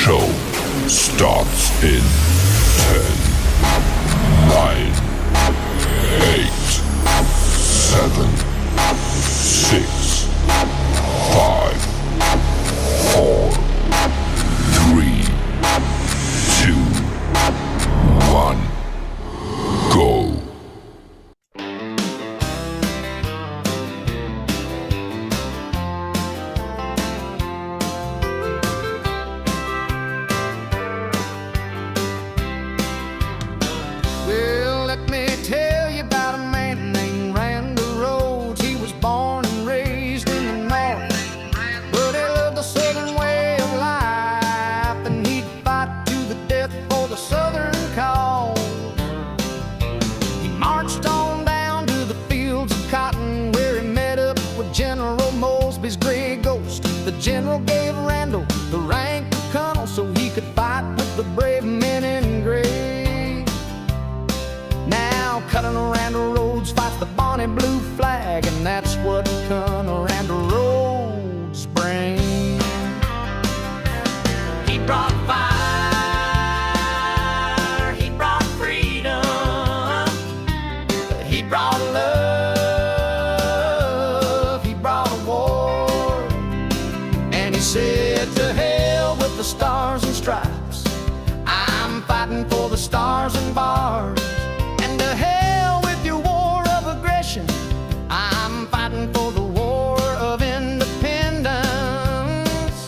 show starts in 10, 9, 8, 7, 6, 5, 4, 3, 2, 1, go. General gave Randall the rank of colonel so he could fight with the brave men in gray. Now Colonel Randall Rhodes fights the Bonnie Blue Flag, and that's what Colonel Randall Rhodes brings. He brought fire, he brought freedom, he brought love, he brought a war. He said, to hell with the stars and stripes, I'm fighting for the stars and bars. And to hell with your war of aggression, I'm fighting for the war of independence.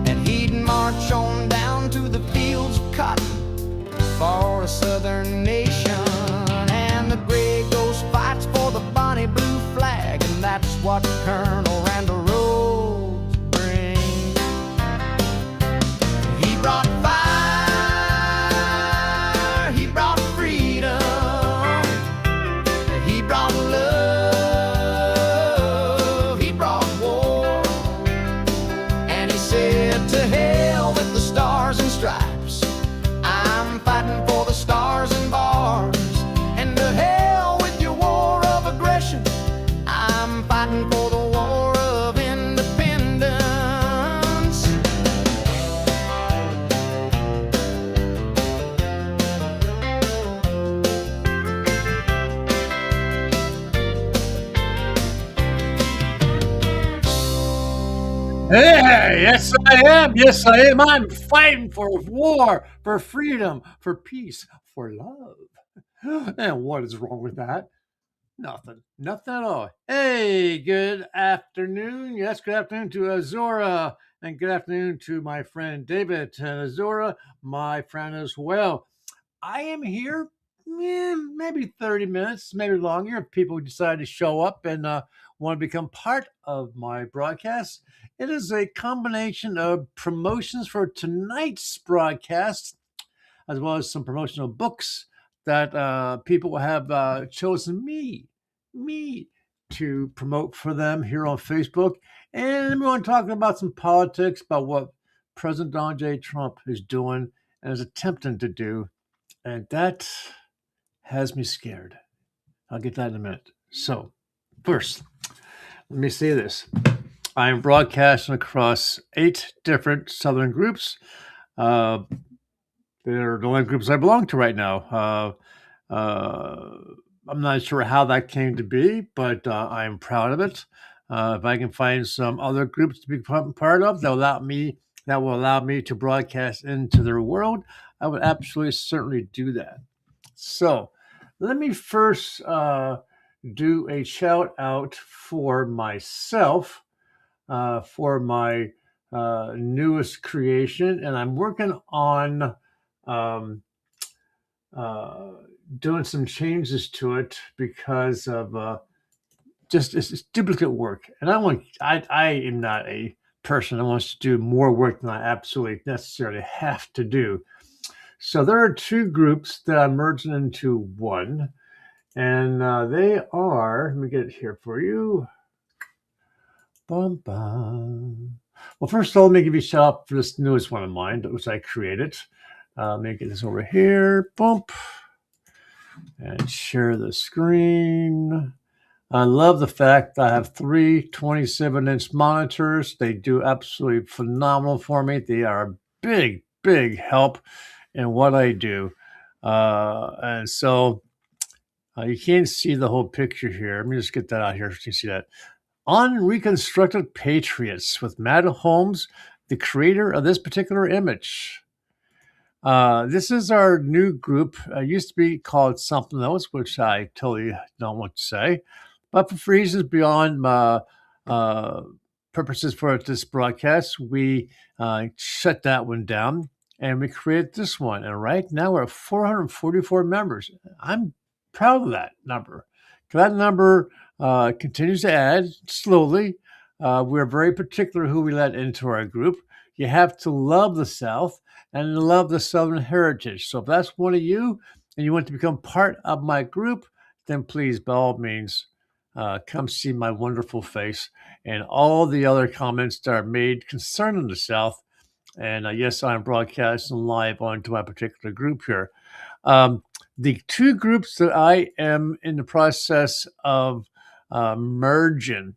And he'd march on down to the fields of cotton for a southern nation, and the gray ghost fights for the Bonnie Blue Flag, and that's what Colonel Randall Rhodes brings. He brought fire, he brought freedom, he brought love, he brought war. And he said, to hell with the stars and stripes, I'm fighting for the stars and bars. And to hell with your war of aggression, I'm fighting for the war of independence. Hey, yes I am. Yes I am. I'm fighting for war, for freedom, for peace, for love. And what is wrong with that? Nothing. Nothing at all. Hey, good afternoon. Yes, good afternoon to Azora. And good afternoon to my friend David. And Azora, my friend as well. I am here maybe 30 minutes, maybe longer, if people decide to show up and want to become part of my broadcast. It is a combination of promotions for tonight's broadcast, as well as some promotional books that people have chosen me to promote for them here on Facebook. And we want to talk about some politics, about what President Donald J. Trump is doing and is attempting to do. And that has me scared. I'll get that in a minute. So, first, let me say this. I am broadcasting across 8 different Southern groups. They're the only groups I belong to right now. I'm not sure how that came to be, but I'm proud of it. If I can find some other groups to be part of that will allow me to broadcast into their world, I would absolutely certainly do that. So let me first do a shout out for myself, for my newest creation, and I'm working on doing some changes to it because of just it's duplicate work, and I am not a person that wants to do more work than I absolutely necessarily have to do. So there are 2 groups that I'm merging into one, and they are. Let me get it here for you. Bum, bum. Well, first of all, let me give you a shout out for this newest one of mine, which I created. Let me get this over here. Bump. And share the screen. I love the fact that I have three 27-inch monitors. They do absolutely phenomenal for me. They are a big, big help in what I do. And so you can't see the whole picture here. Let me just get that out here so you can see that. On Reconstructed Patriots with Matt Holmes, the creator of this particular image. This is our new group. It used to be called something else, which I totally don't want to say. But for reasons beyond purposes for this broadcast, we shut that one down and we created this one. And right now we're at 444 members. I'm proud of that number. That number continues to add slowly. We're very particular who we let into our group. You have to love the South and love the Southern heritage. So if that's one of you and you want to become part of my group, then please, by all means, come see my wonderful face and all the other comments that are made concerning the South. And yes, I'm broadcasting live onto my particular group here. The two groups that I am in the process of merging.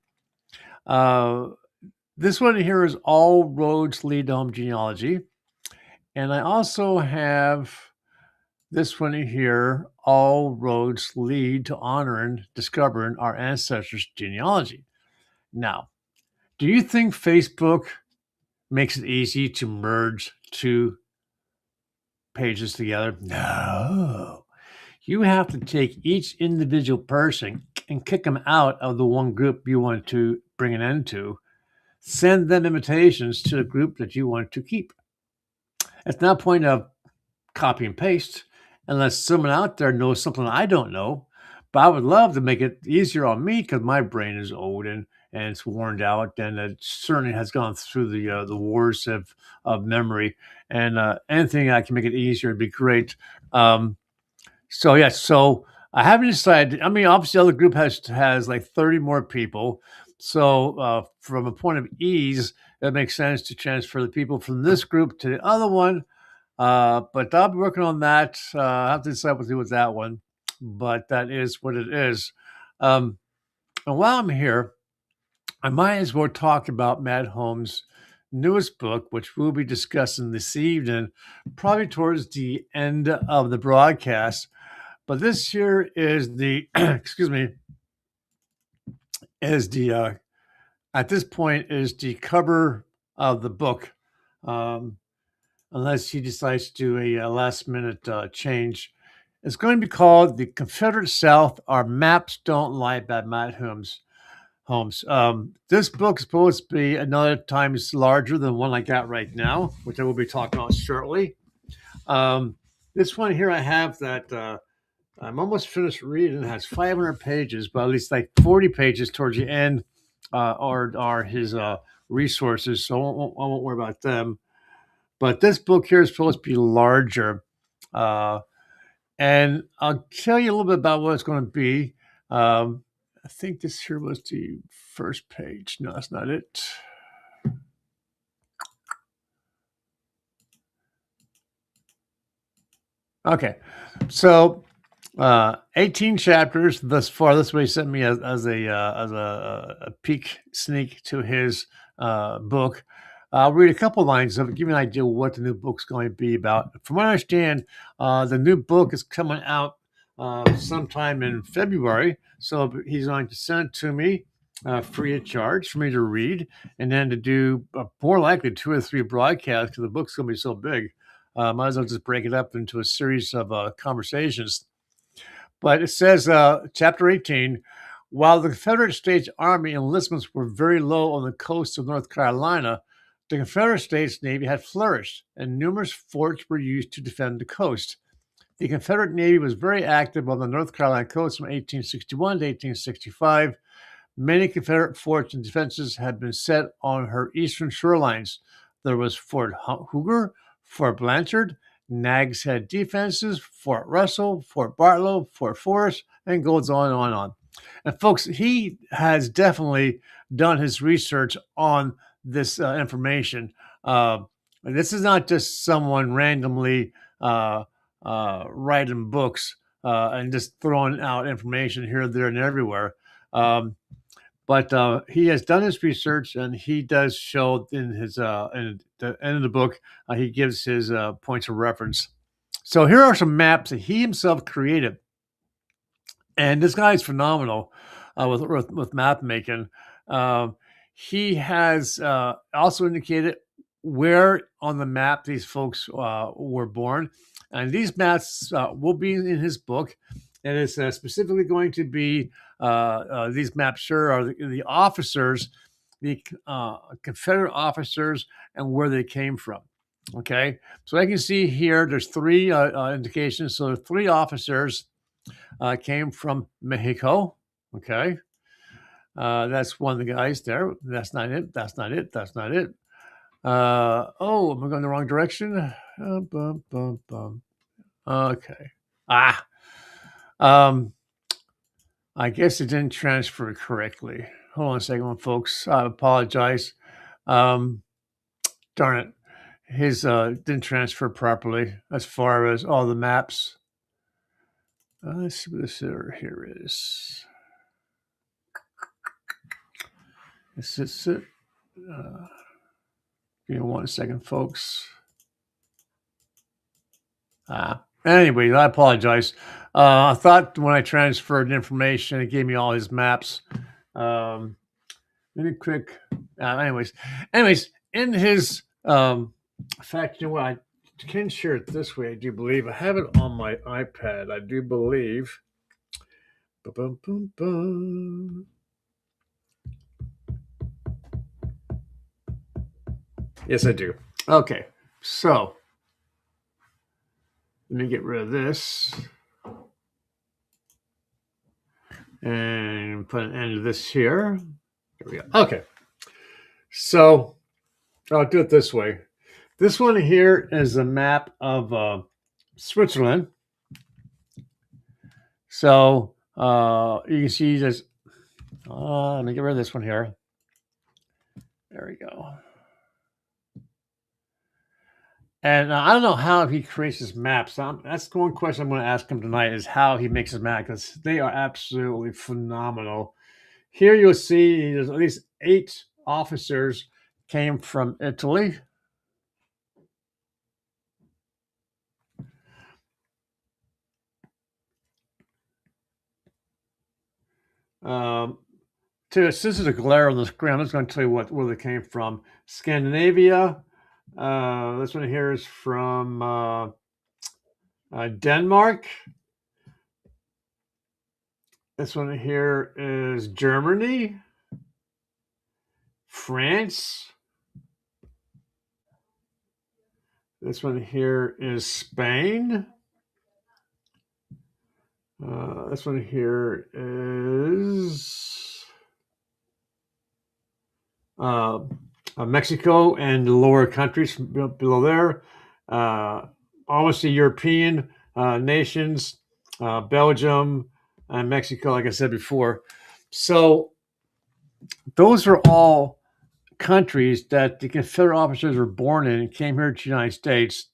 This one here is All Roads Lead to Home Genealogy. And I also have this one here, All Roads Lead to Honoring, Discovering Our Ancestors' Genealogy. Now, do you think Facebook makes it easy to merge two pages together? No. You have to take each individual person and kick them out of the one group you want to bring it into. Send them invitations to the group that you want to keep. It's not a point of copy and paste unless someone out there knows something I don't know. But I would love to make it easier on me because my brain is old and it's worn out, and it certainly has gone through the wars of memory. And anything I can make it easier would be great. So I haven't decided. I mean, obviously, the other group has like 30 more people. So from a point of ease, it makes sense to transfer the people from this group to the other one. But I'll be working on that. I have to decide what to do with that one. But that is what it is. And while I'm here, I might as well talk about Matt Holmes' newest book, which we'll be discussing this evening, probably towards the end of the broadcast. But this here is the, excuse me, is the, at this point, is the cover of the book, unless he decides to do a last minute change. It's going to be called The Confederate South, Our Maps Don't Lie by Matt Holmes. This book is supposed to be another times larger than one I got right now, which I will be talking about shortly. This one here I have that I'm almost finished reading. It has 500 pages, but at least like 40 pages towards the end are his resources, so I won't worry about them. But this book here is supposed to be larger. And I'll tell you a little bit about what it's going to be. I think this here was the first page. No, that's not it. Okay, so 18 chapters thus far. This way he sent me as a peek sneak to his book. I'll read a couple lines of it, give you an idea what the new book's going to be about. From what I understand, the new book is coming out sometime in February. So he's going to send it to me free of charge for me to read, and then to do more likely 2 or 3 broadcasts because the book's going to be so big. Might as well just break it up into a series of conversations. But it says, chapter 18, while the Confederate States Army enlistments were very low on the coast of North Carolina, the Confederate States Navy had flourished, and numerous forts were used to defend the coast. The Confederate Navy was very active on the North Carolina coast from 1861 to 1865. Many Confederate forts and defenses had been set on her eastern shorelines. There was Fort Huger, Fort Blanchard, Nags Head defenses, Fort Russell, Fort Barlow, Fort Forest, and goes on and on and on. And folks, he has definitely done his research on this information. And this is not just someone randomly writing books and just throwing out information here, there, and everywhere. But he has done his research, and he does show in his in the end of the book, he gives his points of reference. So here are some maps that he himself created, and this guy is phenomenal with map making. He has also indicated where on the map these folks were born, and these maps will be in his book. And it's specifically going to be these maps sure are the officers, the Confederate officers, and where they came from. Okay, so I can see here there's three indications. So 3 officers came from Mexico. Okay, that's one of the guys there. That's not it. That's not it. That's not it. Oh, am I going the wrong direction? Okay. I guess it didn't transfer correctly. Hold on a second, folks. I apologize. Darn it. His didn't transfer properly as far as all the maps. Let's see what this here is. This is it. Give me 1 second, folks. Anyways, I apologize. I thought when I transferred information, it gave me all his maps. Maybe quick. Anyways, in his fact, you know what? I can share it this way. I do believe I have it on my iPad. I do believe. Ba-bum-bum-bum. Yes, I do. Okay, so let me get rid of this and put an end to this here. Here we go. Okay, so I'll do it this way. This one here is a map of Switzerland. So you can see this. Let me get rid of this one here. There we go. And I don't know how he creates his maps. That's the one question I'm going to ask him tonight is how he makes his map, because they are absolutely phenomenal. Here you'll see there's at least 8 officers came from Italy. Since there's a glare on the screen, I'm just going to tell you where they came from. Scandinavia. This one here is from Denmark. This one here is Germany, France. This one here is Spain. This one here is Mexico and the lower countries below there. Almost the European nations, Belgium and Mexico, like I said before. So those are all countries that the Confederate officers were born in and came here to the United States,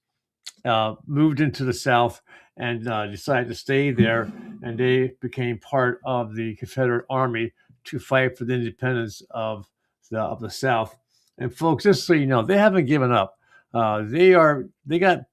moved into the South, and decided to stay there, and they became part of the Confederate Army to fight for the independence of the South. And folks, just so you know, they haven't given up. They got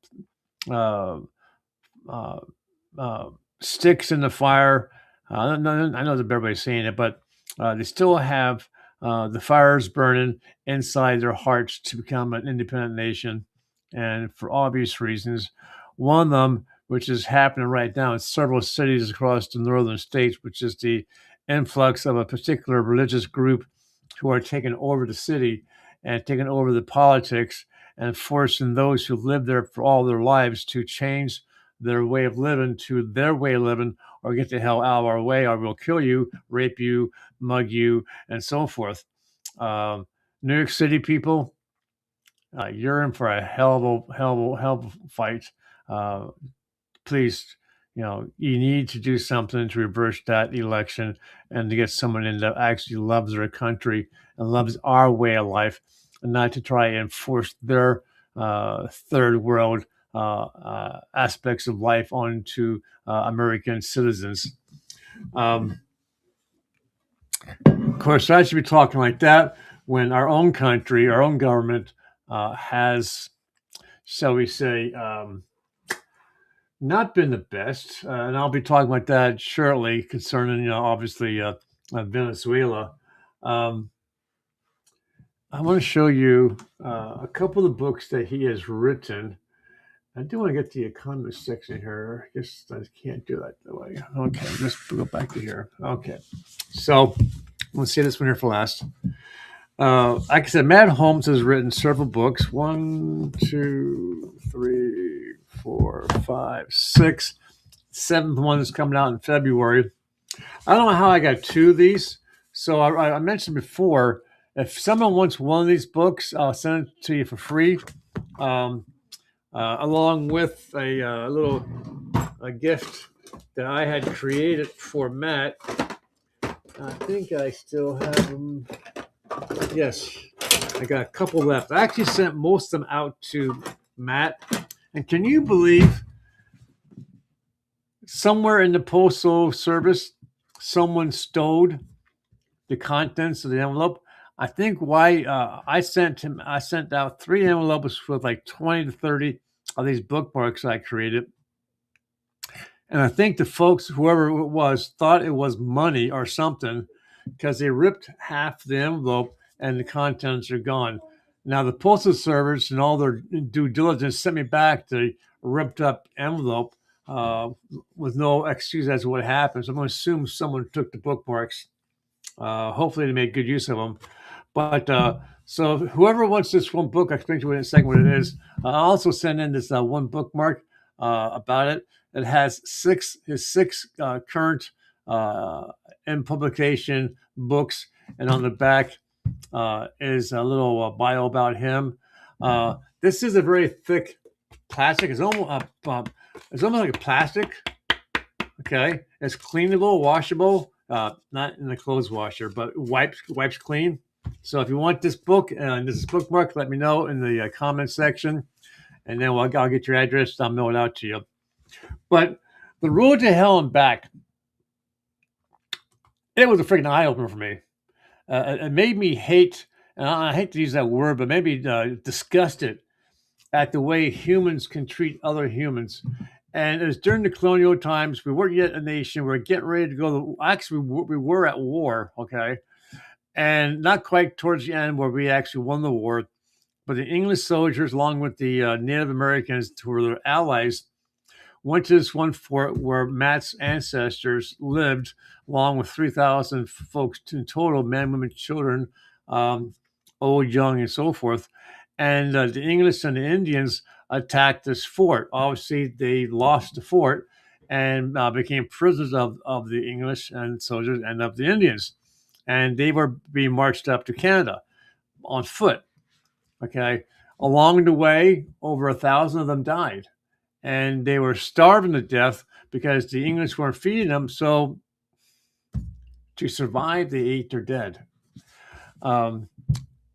sticks in the fire. I know that everybody's saying it, but they still have the fires burning inside their hearts to become an independent nation, and for obvious reasons. One of them, which is happening right now in several cities across the northern states, which is the influx of a particular religious group who are taking over the city and taking over the politics and forcing those who live there for all their lives to change their way of living to their way of living, or get the hell out of our way, or we'll kill you, rape you, mug you, and so forth. New York City people, you're in for a hell of a fight. Please, you need to do something to reverse that election and to get someone in that actually loves their country and loves our way of life, and not to try and force their third world aspects of life onto American citizens. Of course, I should be talking like that when our own country, our own government has, shall we say, not been the best. And I'll be talking about that shortly concerning, obviously, Venezuela. I want to show you a couple of books that he has written. I do want to get to the economist section here. I guess I can't do that that way. Okay, let's go back to here. Okay, so let's see this one here for last. Like I said, Matt Holmes has written several books. 1, 2, 3, 4, 5, 6. Seventh one is coming out in February. I don't know how I got two of these. So I mentioned before, if someone wants one of these books, I'll send it to you for free, along with a little gift that I had created for Matt. I think I still have them. Yes, I got a couple left. I actually sent most of them out to Matt. And can you believe somewhere in the Postal Service, someone stowed the contents of the envelope? I think why I sent out 3 envelopes with like 20 to 30 of these bookmarks I created. And I think the folks, whoever it was, thought it was money or something because they ripped half the envelope and the contents are gone. Now, the Postal Service and all their due diligence sent me back the ripped up envelope with no excuse as to what happened. So I'm going to assume someone took the bookmarks. Hopefully they made good use of them. But so whoever wants this one book, I'll explain to you in a second what it is. I'll also send in this one bookmark about it. It has his six current in publication books, and on the back is a little bio about him. This is a very thick plastic. It's almost like a plastic. Okay, it's cleanable, washable. Not in the clothes washer, but wipes clean. So if you want this book and this is bookmark, let me know in the comment section, and then I'll get your address. I'll mail it out to you. But the road to hell and back, it was a freaking eye opener for me. It made me hate, and I hate to use that word, but maybe disgusted at the way humans can treat other humans. And it was during the colonial times. We weren't yet a nation. We were getting ready to go. Actually, we were at war, okay? And not quite towards the end where we actually won the war. But the English soldiers, along with the Native Americans who were their allies, went to this one fort where Matt's ancestors lived, along with 3,000 folks in total, men, women, children, old, young, and so forth. And the English and the Indians attacked this fort. Obviously, they lost the fort and became prisoners of the English and soldiers and of the Indians. And they were being marched up to Canada on foot. Okay. Along the way, over 1,000 of them died. And they were starving to death because the English weren't feeding them. So to survive, they ate their dead.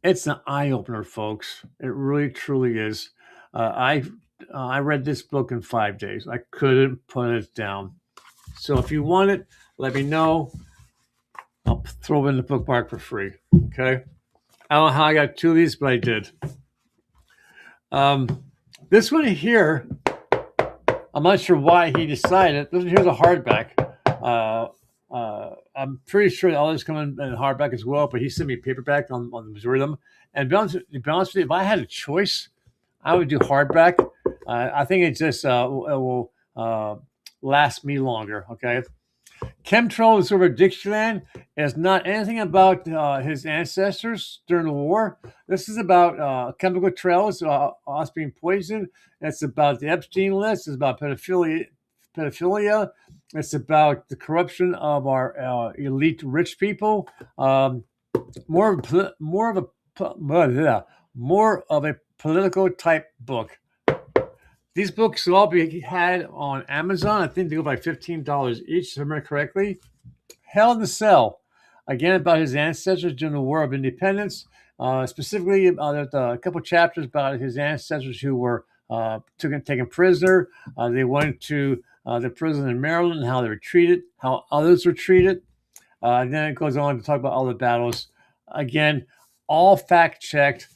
It's an eye-opener, folks. It really, truly is. I read this book in 5 days. I couldn't put it down. So if you want it, let me know. I'll throw in the bookmark for free. Okay. I don't know how I got 2 of these, but I did. This one here, I'm not sure why he decided. Here's a hardback. I'm pretty sure all this coming in hardback as well, but he sent me paperback on the majority of them. And to be honest with you, if I had a choice, I would do hardback. I think it just it will last me longer. Okay. Chemtrails over Dixieland is not anything about his ancestors during the war. This is about chemical trails, us being poisoned. It's about the Epstein list. It's about pedophilia. It's about the corruption of our elite rich people. More of a political type book. These books will all be had on Amazon. I think they go by $15 each, if I remember correctly. Hell in the Cell, again about his ancestors during the War of Independence. Specifically, there's a couple chapters about his ancestors who were taken prisoner. They went to the prison in Maryland, how they were treated, how others were treated. And then it goes on to talk about all the battles. Again, all fact checked.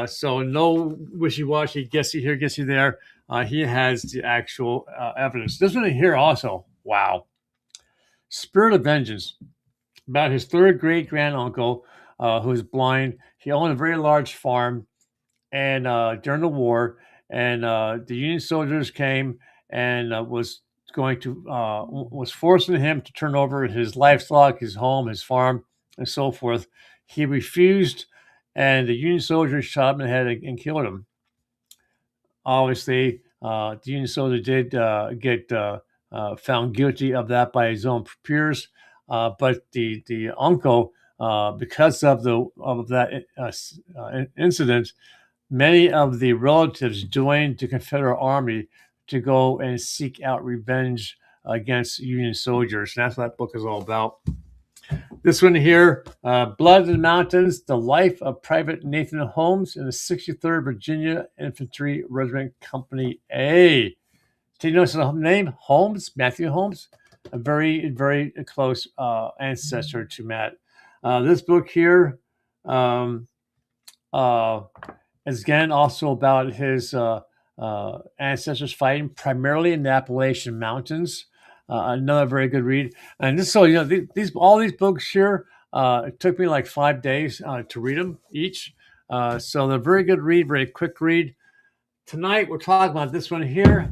So no wishy-washy, guessy here, guessy there. He has the actual evidence. This one here also, wow. Spirit of Vengeance, about his third great-granduncle who was blind. He owned a very large farm, and during the war, and the Union soldiers came and was forcing him to turn over his livestock, his home, his farm, and so forth. He refused, and the Union soldiers shot him in the head and killed him. Obviously, the Union soldier did get found guilty of that by his own peers, but the uncle, because of that incident, many of the relatives joined the Confederate Army to go and seek out revenge against Union soldiers. And that's what that book is all about. This one here, Blood in the Mountains, The Life of Private Nathan Holmes in the 63rd Virginia Infantry Regiment Company A. Did you notice the name? Holmes, Matthew Holmes, a very, very close ancestor to Matt. This book here is again also about his ancestors fighting primarily in the Appalachian Mountains. Another very good read. And this, so all these books here, it took me like 5 days to read them each. So they're very good read, very quick read. Tonight we're talking about this one here,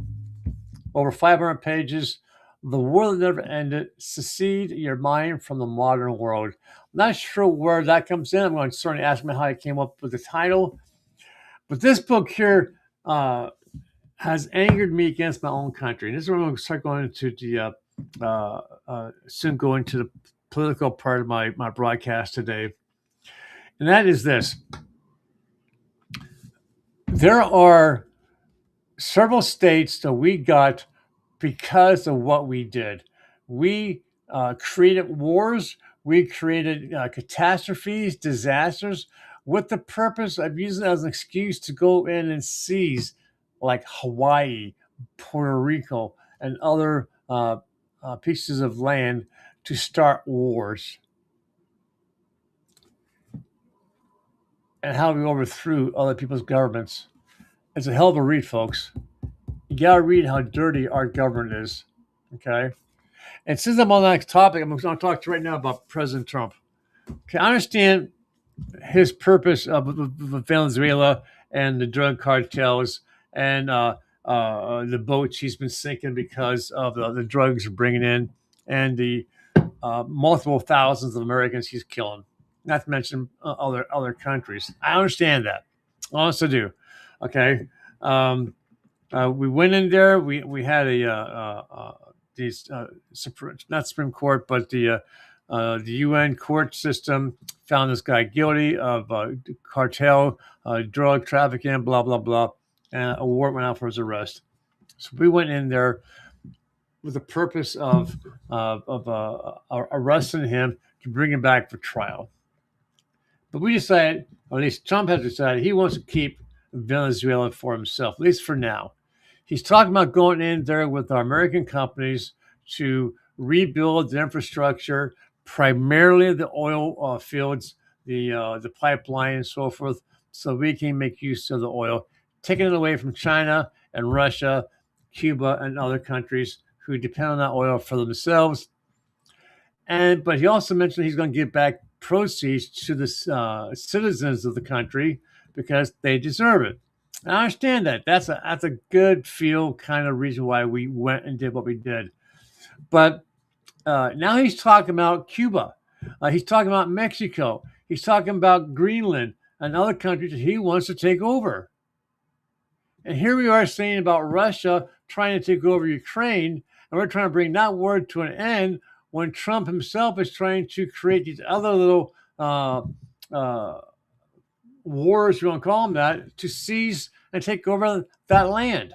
over 500 pages. The War That Never Ended, Secede Your Mind from the Modern World. I'm not sure where that comes in. I'm going to certainly ask me how I came up with the title. But this book here has angered me against my own country. And this is where I'm going to start going into the, soon go into the political part of my broadcast today. And that is this. There are several states that we got because of what we did. We created wars. We created catastrophes, disasters, with the purpose of using it as an excuse to go in and seize like Hawaii, Puerto Rico, and other pieces of land to start wars. And how we overthrew other people's governments. It's a hell of a read, folks. You got to read how dirty our government is, okay? And since I'm on that topic, I'm going to talk to you right now about President Trump. Okay, I understand his purpose of Venezuela and the drug cartels and the boats he's been sinking because of the drugs he's bringing in and the multiple thousands of Americans he's killing, not to mention other countries. I understand that. I honestly do. Okay. We went in there. We had not Supreme Court, but the UN court system found this guy guilty of cartel, drug trafficking, blah blah blah, and a warrant went out for his arrest. So we went in there with the purpose of arresting him to bring him back for trial. But we decided, or at least Trump has decided, he wants to keep Venezuela for himself, at least for now. He's talking about going in there with our American companies to rebuild the infrastructure, primarily the oil fields, the pipeline and so forth, so we can make use of the oil, taking it away from China and Russia, Cuba, and other countries who depend on that oil for themselves. But he also mentioned he's going to give back proceeds to the citizens of the country because they deserve it. And I understand that. That's a good feel kind of reason why we went and did what we did. But now he's talking about Cuba. He's talking about Mexico. He's talking about Greenland and other countries that he wants to take over. And here we are saying about Russia trying to take over Ukraine, and we're trying to bring that war to an end when Trump himself is trying to create these other little wars, you want to call them that, to seize and take over that land.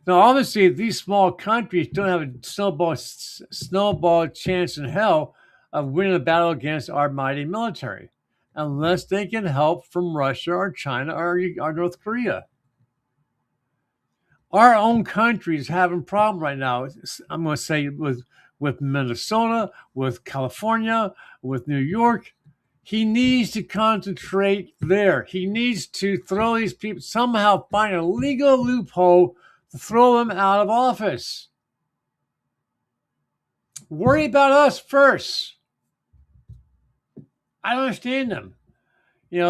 Now, obviously, these small countries don't have a snowball chance in hell of winning a battle against our mighty military. unless they get help from Russia or China or North Korea. Our own country is having a problem right now. I'm going to say with Minnesota, with California, with New York. He needs to concentrate there. He needs to throw these people, somehow find a legal loophole to throw them out of office. Worry about us first. I don't understand them.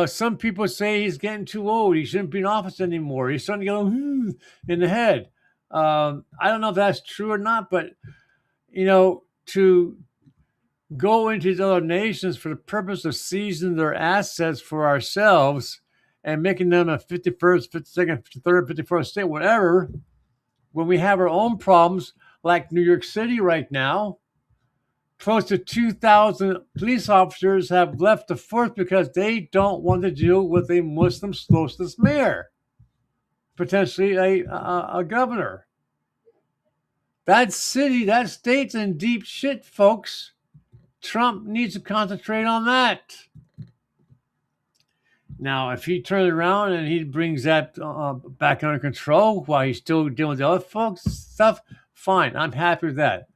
Some people say he's getting too old. He shouldn't be in office anymore. He's starting to go in the head. I don't know if that's true or not, but, to go into these other nations for the purpose of seizing their assets for ourselves and making them a 51st, 52nd, 53rd, 54th state, whatever, when we have our own problems like New York City right now. Close to 2,000 police officers have left the force because they don't want to deal with a Muslim socialist mayor, potentially a governor. That city, that state's in deep shit, folks. Trump needs to concentrate on that. Now, if he turns around and he brings that back under control while he's still dealing with the other folks stuff, fine. I'm happy with that.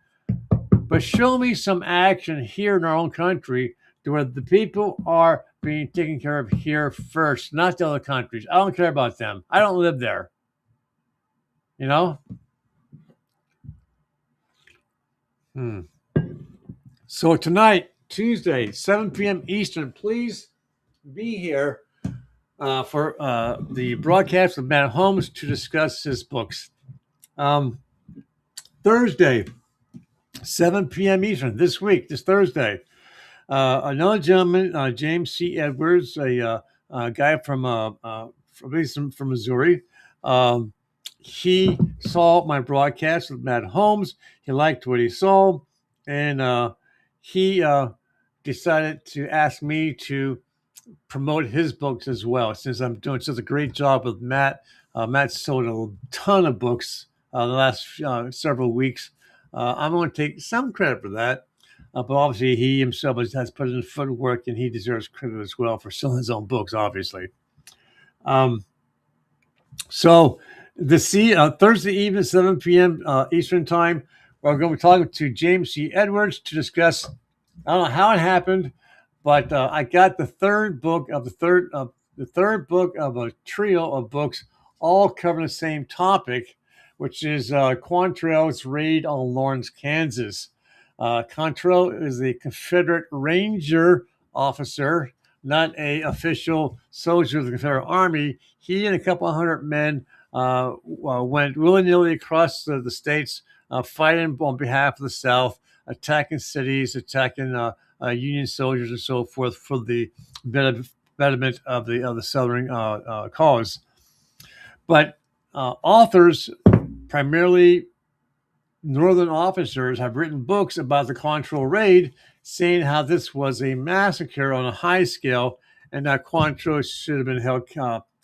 But show me some action here in our own country to where the people are being taken care of here first, not the other countries. I don't care about them. I don't live there. So tonight, Tuesday, 7 p.m. Eastern, please be here for the broadcast of Matt Holmes to discuss his books. Thursday, 7 p.m. Eastern, this Thursday. Another gentleman, James C. Edwards, a guy from Missouri. He saw my broadcast with Matt Holmes. He liked what he saw, and he decided to ask me to promote his books as well. Since I'm doing such a great job with Matt, Matt sold a ton of books the last several weeks. I'm going to take some credit for that, but obviously he himself has put in the footwork, and he deserves credit as well for selling his own books, obviously. So Thursday evening, 7 p.m. Eastern Time, we're going to be talking to James C. Edwards to discuss, I don't know how it happened, but I got the third book of a trio of books, all covering the same topic, which is Quantrill's raid on Lawrence, Kansas. Quantrill is a Confederate Ranger officer, not an official soldier of the Confederate Army. He and a couple of hundred men went willy-nilly across the states, fighting on behalf of the South, attacking cities, attacking Union soldiers and so forth for the betterment of the Southern cause. But authors, primarily Northern officers, have written books about the Quantrill raid, saying how this was a massacre on a high scale and that Quantrill should have been held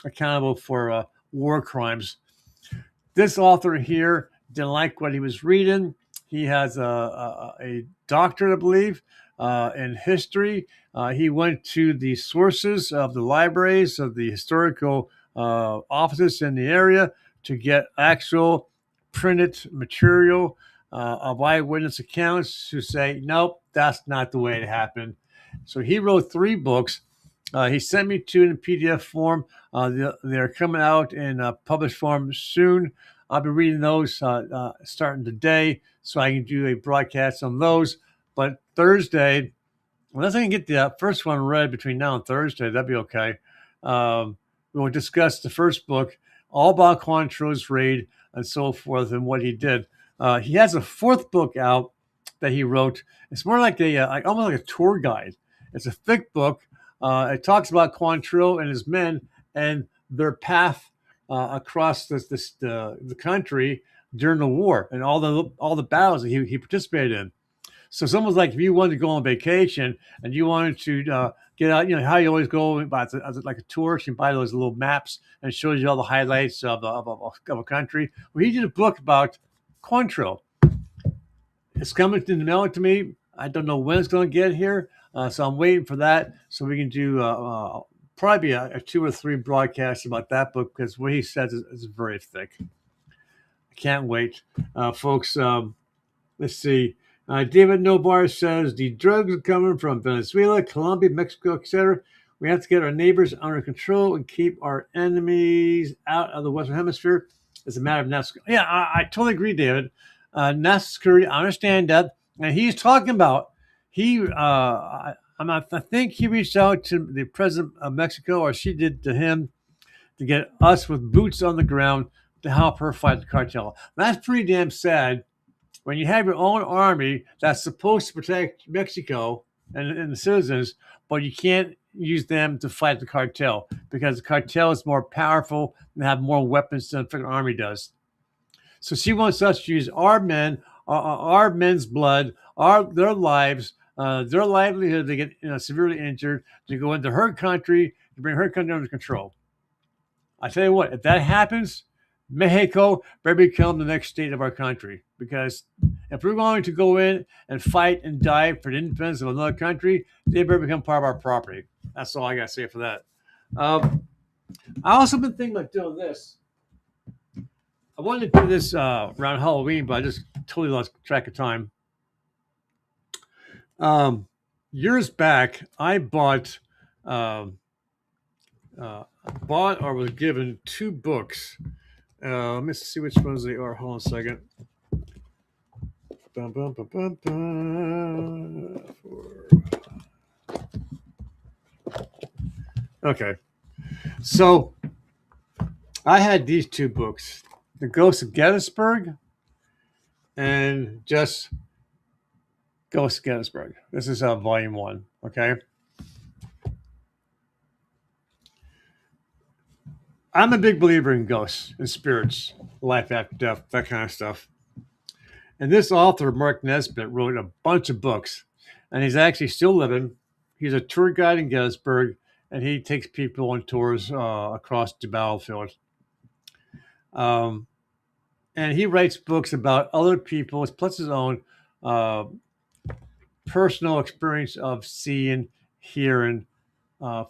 accountable for war crimes. This author here didn't like what he was reading. He has a doctorate, I believe, in history. He went to the sources of the libraries of the historical offices in the area to get actual printed material of eyewitness accounts to say, nope, that's not the way it happened. So he wrote 3 books. He sent me 2 in PDF form. They're coming out in published form soon. I'll be reading those starting today, so I can do a broadcast on those. But Thursday, unless I can get the first one read between now and Thursday, that'd be okay. We'll discuss the first book, all about Quantrill's raid and so forth and what he did. He has a 4th book out that he wrote. It's more like almost like a tour guide. It's a thick book. It talks about Quantrill and his men and their path across the country during the war and all the battles that he participated in. So it's almost like if you wanted to go on vacation and you wanted to get out, how you always go as like a tourist, you buy those little maps and it shows you all the highlights of a country. Well, he did a book about Quantrill. It's coming in the mail to me. I don't know when it's going to get here. So I'm waiting for that so we can do probably a 2 or 3 broadcasts about that book because what he says is very thick. I can't wait. Folks, let's see. David Nobar says the drugs are coming from Venezuela, Colombia, Mexico, etc. We have to get our neighbors under control and keep our enemies out of the Western Hemisphere. It's a matter of national security. Yeah, I totally agree, David. National security, I understand that. And he's talking about, I think he reached out to the president of Mexico, or she did to him, to get us with boots on the ground to help her fight the cartel. That's pretty damn sad when you have your own army that's supposed to protect Mexico and the citizens, but you can't use them to fight the cartel because the cartel is more powerful and have more weapons than the freaking army does. So she wants us to use our men, our men's blood, their lives, their livelihood. They get severely injured to go into her country to bring her country under control. I tell you what, if that happens, Mexico better become the next state of our country. Because if we're going to go in and fight and die for the independence of another country, they better become part of our property. That's all I got to say for that. I also been thinking about doing this. I wanted to do this around Halloween, but I just totally lost track of time. Years back, I bought or was given 2 books. Let me see which ones they are. Hold on a second. Bum, bum, bum, bum, bum. Okay. So I had these 2 books, The Ghost of Gettysburg and just Ghost of Gettysburg. This is volume 1. Okay. I'm a big believer in ghosts and spirits, life after death, that kind of stuff. And this author, Mark Nesbitt, wrote a bunch of books, and he's actually still living. He's a tour guide in Gettysburg, and he takes people on tours across the battlefield. And he writes books about other people, plus his own personal experience of seeing, hearing,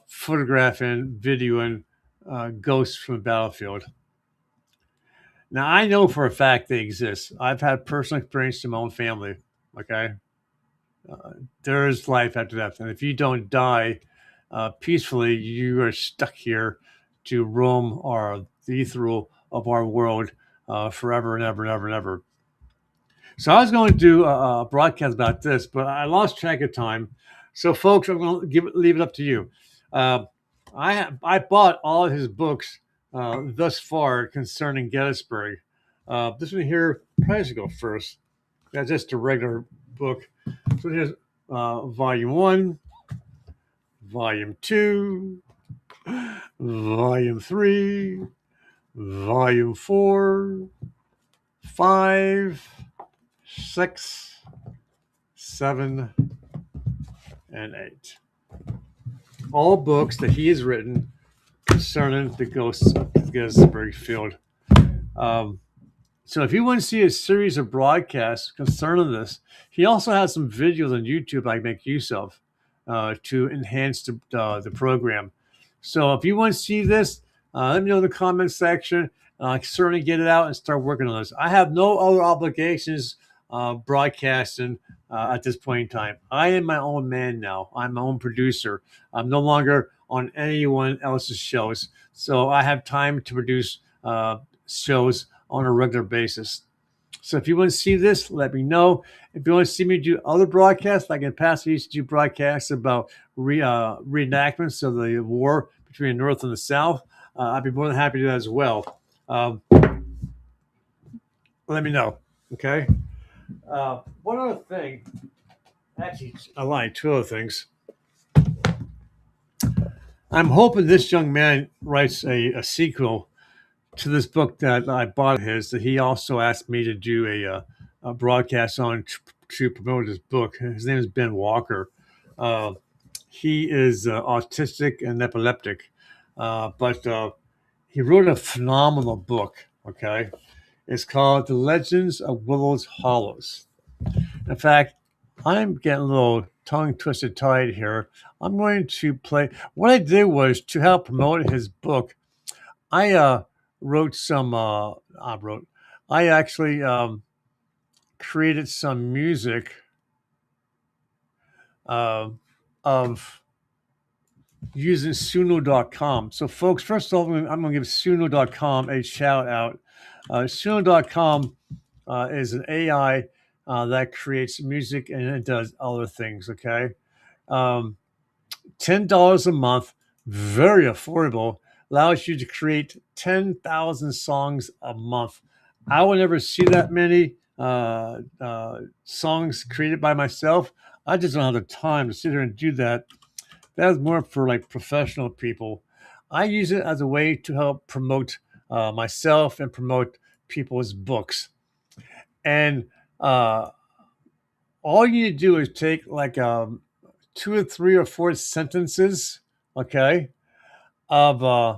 photographing, videoing ghosts from the battlefield. Now, I know for a fact they exist. I've had personal experience in my own family, okay? There is life after death. And if you don't die peacefully, you are stuck here to roam the ethereal of our world forever and ever and ever and ever. So I was going to do a broadcast about this, but I lost track of time. So, folks, I'm going to leave it up to you. I bought all of his books thus far concerning Gettysburg. This one here probably should go first. That's just a regular book. So here's volume 1, volume 2, volume 3, volume 4, 5, 6, 7, and 8. All books that he has written concerning the ghosts of the Gettysburg field. So if you want to see a series of broadcasts concerning this, he also has some videos on YouTube I make use of to enhance the program. So if you want to see this, let me know in the comment section. I can certainly get it out and start working on this. I have no other obligations broadcasting at this point in time. I am my own man now. I'm my own producer. I'm no longer on anyone else's shows. So I have time to produce shows on a regular basis. So if you want to see this, let me know. If you want to see me do other broadcasts, like in the past, I used to do broadcasts about reenactments of the war between the North and the South. I'd be more than happy to do that as well. Let me know, okay? One other thing, actually, I lied, 2 other things. I'm hoping this young man writes a sequel to this book that I bought his, that he also asked me to do a broadcast on to promote his book. His name is Ben Walker. He is autistic and epileptic, but he wrote a phenomenal book, okay? It's called The Legends of Willows Hollows. In fact, I'm getting a little tongue twisted tied here. I'm going to play. What I did was to help promote his book. I wrote some. I wrote. I actually created some music uh, of using Suno.com. So, folks, first of all, I'm going to give Suno.com a shout out. Suno.com is an AI that creates music and it does other things. Okay. Um, $10 a month, very affordable, allows you to create 10,000 songs a month. I will never see that many songs created by myself. I just don't have the time to sit here and do that. That's more for like professional people. I use it as a way to help promote myself and promote people's books. And all you need to do is take like 2 or 3 or 4 sentences, okay, of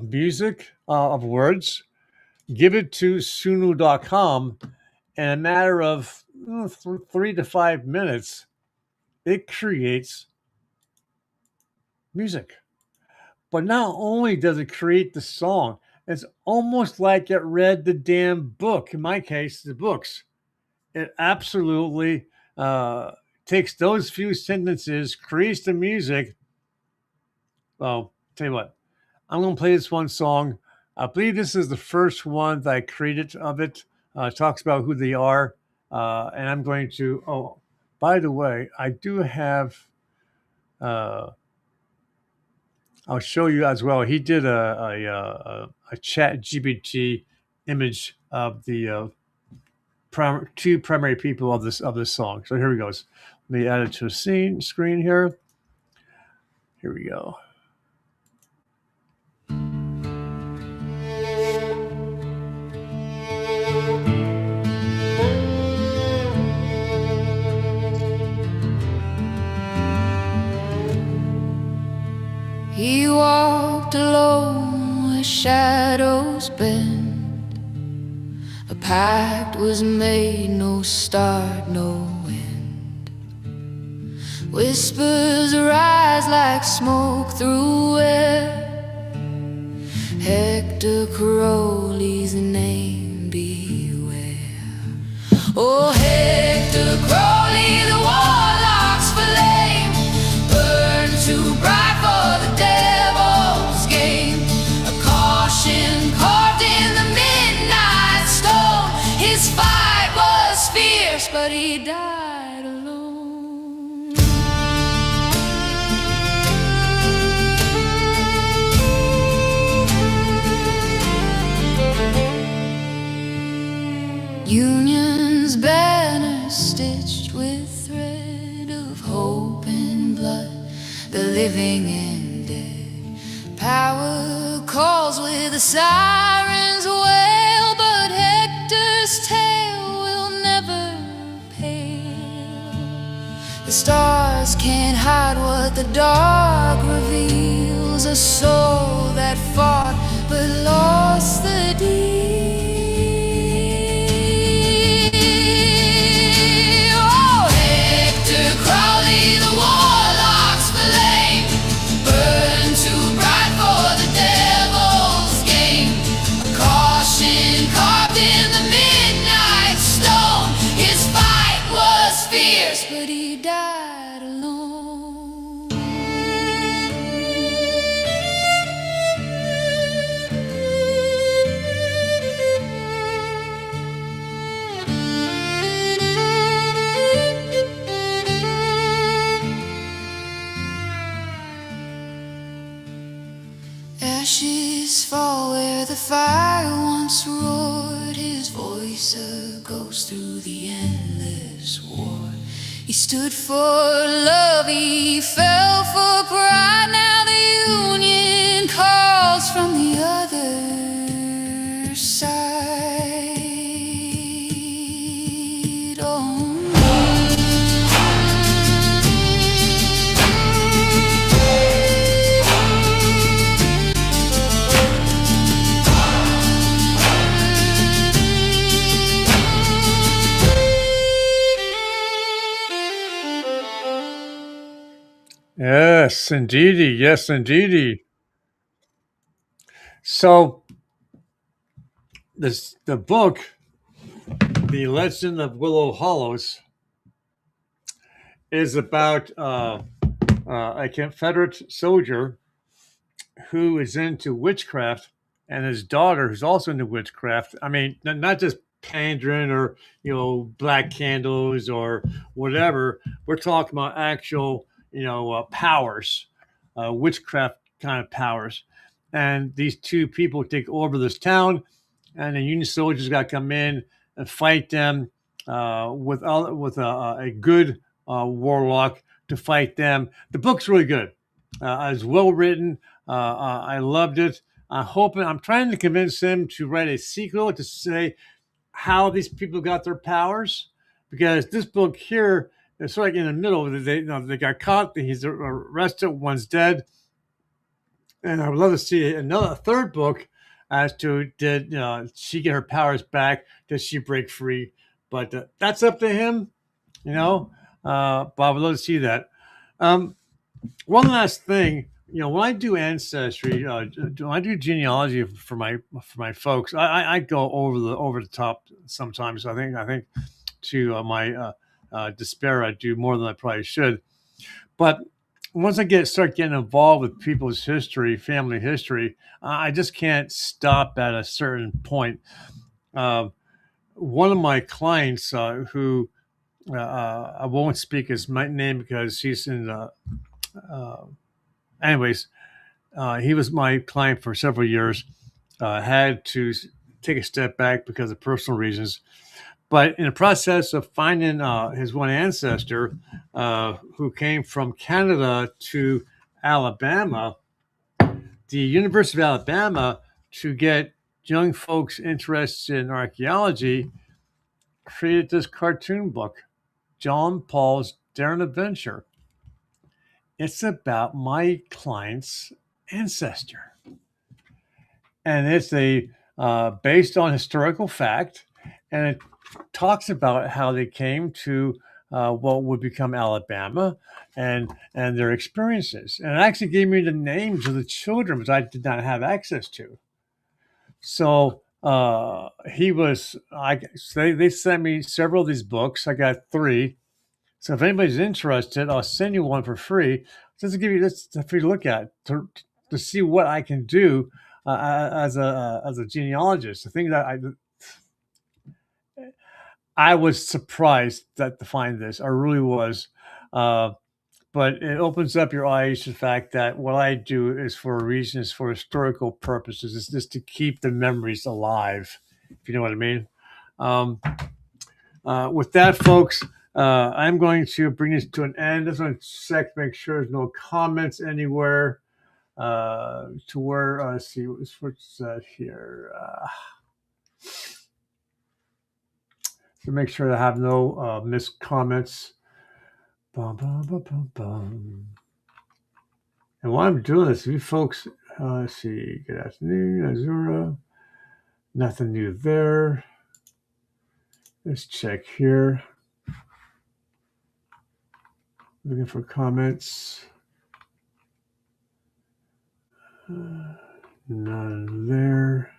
music, of words, give it to Sunu.com, in a matter of 3 to 5 minutes, it creates music. But not only does it create the song, it's almost like it read the damn book. In my case, the books. It absolutely takes those few sentences, creates the music. Well, tell you what, I'm going to play this one song. I believe this is the first one that I created of it. It talks about who they are. And I'm going to, oh, by the way, I do have, I'll show you as well. He did a chat GPT image of the two primary people of this song. So here we go. Let me add it to a screen here. Here we go. He walked alone where shadows bend. A pact was made, no start, no end. Whispers rise like smoke through air. Hector Crowley's name, beware. Oh, Hector Crowley, the warlock's flame burned too bright for the devil's game. A caution carved in the midnight stone. His fight was fierce, but he died alone. Union's banner stitched with thread of hope and blood, the living and dead. Power calls with the siren's wail, but Hector's tale will never pale. The stars can't hide what the dark reveals, a soul that fought but lost the deal. Oh, Hector Crowley, the warlock's flame burned too bright for the devil's game. A caution carved in the midnight stone. His fight was fierce, but he died alone. Ashes fall where the fire once roared. His voice a ghost through the endless war. He stood for love, he fell for pride. Now the Union calls from the other side. Oh. Yes, indeedy. Yes, indeedy. So the book, The Legend of Willow Hollows, is about a Confederate soldier who is into witchcraft, and his daughter, who's also into witchcraft. I mean, not just pandering or black candles or whatever. We're talking about actual powers, witchcraft kind of powers. And these two people take over this town, and the Union soldiers got to come in and fight them with a good warlock to fight them. The book's really good. It's well written. I loved it. I'm trying to convince him to write a sequel to say how these people got their powers, because this book here is sort of like in the middle. They got caught. He's arrested. One's dead, and I would love to see a third book as to did she get her powers back? Does she break free? But that's up to him, but I would love to see that. One last thing, when I do ancestry, when I do genealogy for my folks, I go over the top sometimes. I think to my despair, I do more than I probably should. But once I start getting involved with people's history, family history, I just can't stop at a certain point. One of my clients, who I won't speak his name because he's in anyways, he was my client for several years. Had to take a step back because of personal reasons. But in the process of finding his one ancestor who came from Canada to Alabama, the University of Alabama, to get young folks interested in archaeology, created this cartoon book, John Paul's Daring Adventure. It's about my client's ancestor, and it's based on historical fact, and it talks about how they came to what would become Alabama and their experiences, and it actually gave me the names of the children, which I did not have access to. So they sent me several of these books. I got 3. So if anybody's interested, I'll send you one for free, just to give you this for you to look at, to see what I can do as a genealogist. The thing that I was surprised to find this. I really was. But it opens up your eyes to the fact that what I do is for a reason, is for historical purposes. It's just to keep the memories alive, if you know what I mean. With that, folks, I'm going to bring this to an end. Just want to check, make sure there's no comments anywhere. To where, let's see, what's that here? To make sure I have no missed comments. Bum, bum, bum, bum, bum. And while I'm doing this, you folks, let's see, good afternoon, Azura. Nothing new there. Let's check here. Looking for comments. None there.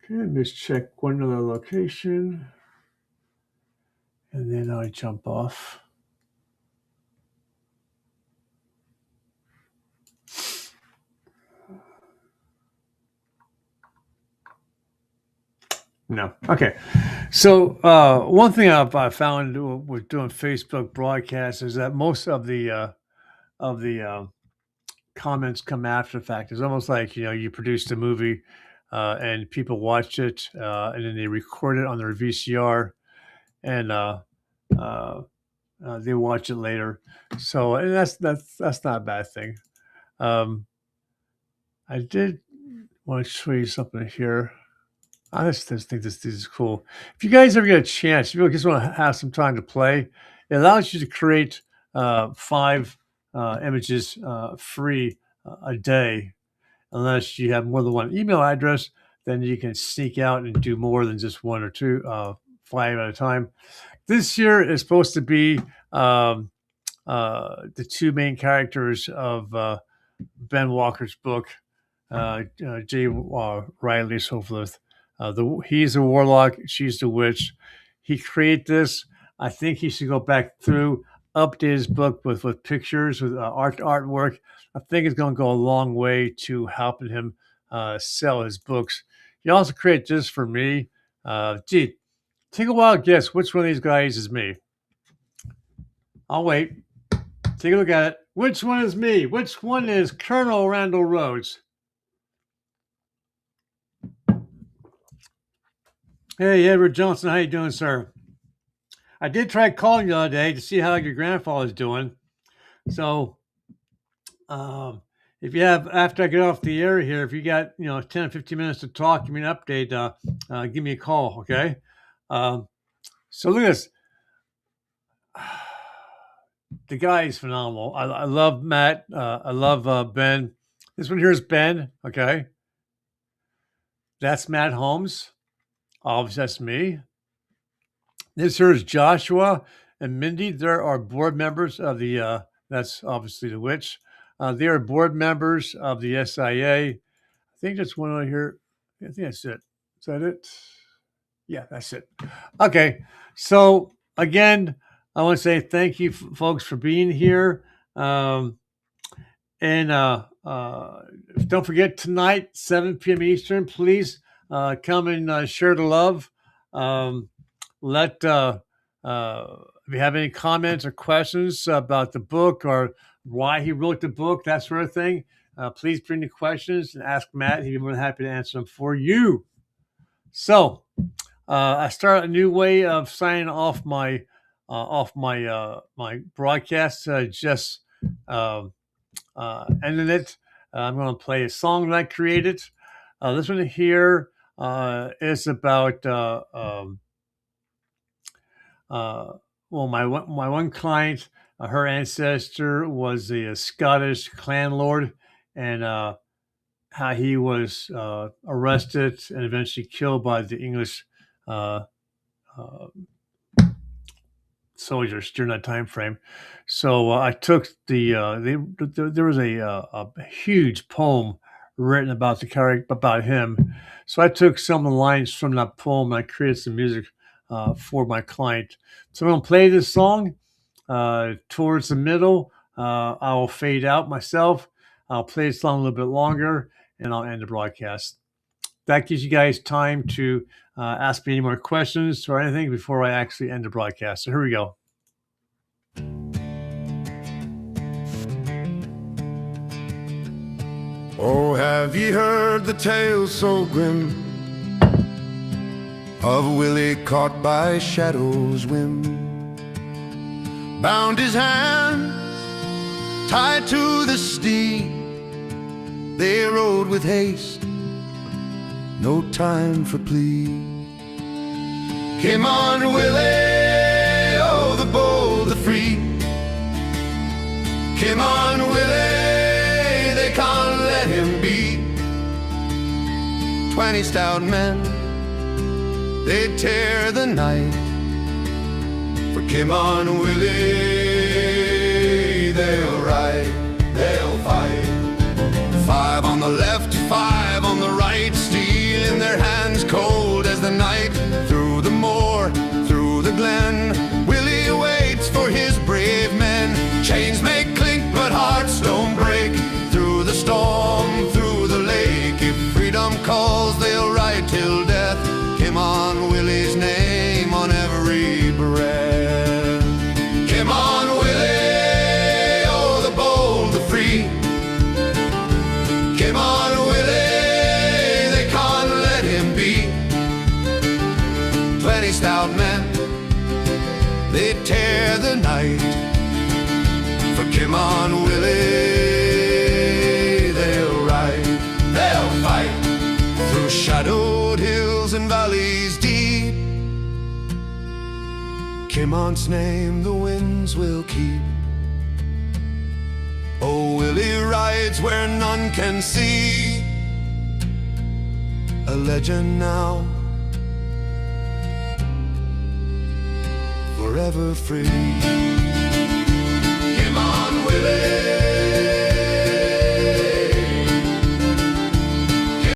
Okay, let's check one other location. And then I jump off. No. Okay. So one thing I found with doing Facebook broadcasts is that most of the comments come after the fact. It's almost like you produced a movie and people watch it and then they record it on their VCR and they watch it later. So and that's not a bad thing. I did want to show you something here. I just think this is cool. If you guys ever get a chance, if you just want to have some time to play, it allows you to create 5 images free a day. Unless you have more than one email address, then you can sneak out and do more than just 1 or 2, 5 at a time. This year is supposed to be the two main characters of Ben Walker's book, J. Riley Soulforth. He's a warlock, she's the witch. He created this. I think he should go back through, update his book with pictures, with artwork. I think it's going to go a long way to helping him sell his books. He also created this for me. Gee, take a wild guess which one of these guys is me. I'll wait. Take a look at it. Which one is me? Which one is Colonel Randall Rhodes? Hey, Edward Johnson, how you doing, sir? I did try calling you the other day to see how your grandfather's doing. So, if you have, after I get off the air here, if you got 10 or 15 minutes to talk, give me an update. Give me a call, okay? So look at this. The guy is phenomenal. I love Matt. I love Ben. This one here is Ben, okay? That's Matt Holmes. Obviously, that's me. This here is Joshua and Mindy. There are board members of the, that's obviously the witch. They are board members of the SIA. I think that's one over here. I think that's it. Is that it? Yeah, that's it. Okay. So, again, I want to say thank you, folks, for being here. And don't forget, tonight, 7 p.m. Eastern, please come and share the love. If you have any comments or questions about the book or why he wrote the book, that sort of thing, please bring the questions and ask Matt. He'd be more than happy to answer them for you. So I start a new way of signing off my my broadcast. Just ending it. I'm going to play a song that I created. This one here is about my one client. Her ancestor was a Scottish clan lord, and how he was arrested and eventually killed by the English soldiers during that time frame. So I took there was a huge poem written about the character, about him. So I took some of the lines from that poem and I created some music for my client. So I'm going to play this song. Towards the middle, I will fade out myself. I'll play the song a little bit longer, and I'll end the broadcast. That gives you guys time to ask me any more questions or anything before I actually end the broadcast. So here we go. Oh, have ye heard the tale so grim of Willie caught by shadow's whim? Bound his hand, tied to the steed, they rode with haste, no time for plea. Come on, Willie, oh, the bold, the free. Come on, Willie, they can't let him be. 20 stout men, they tear the night. For come on, Willie, they'll ride, they'll fight. 5 on the left, 5 on the right, steel in their hands, cold as the night. Through the moor, through the glen, Willie waits for his brave men. Chains may clink, but hearts don't break. Through the storm, through the lake, if freedom calls, they'll ride till death. Come on, Willie's name on every breath. Come on, Willie, oh, the bold, the free. Come on, Willie, they can't let him be. 20 stout men, they tear the night. For come on, Willie, they'll ride, they'll fight. Through shadowed hills and valleys deep, Kimon's name the winds will keep. Oh, Willie rides where none can see, a legend now, forever free.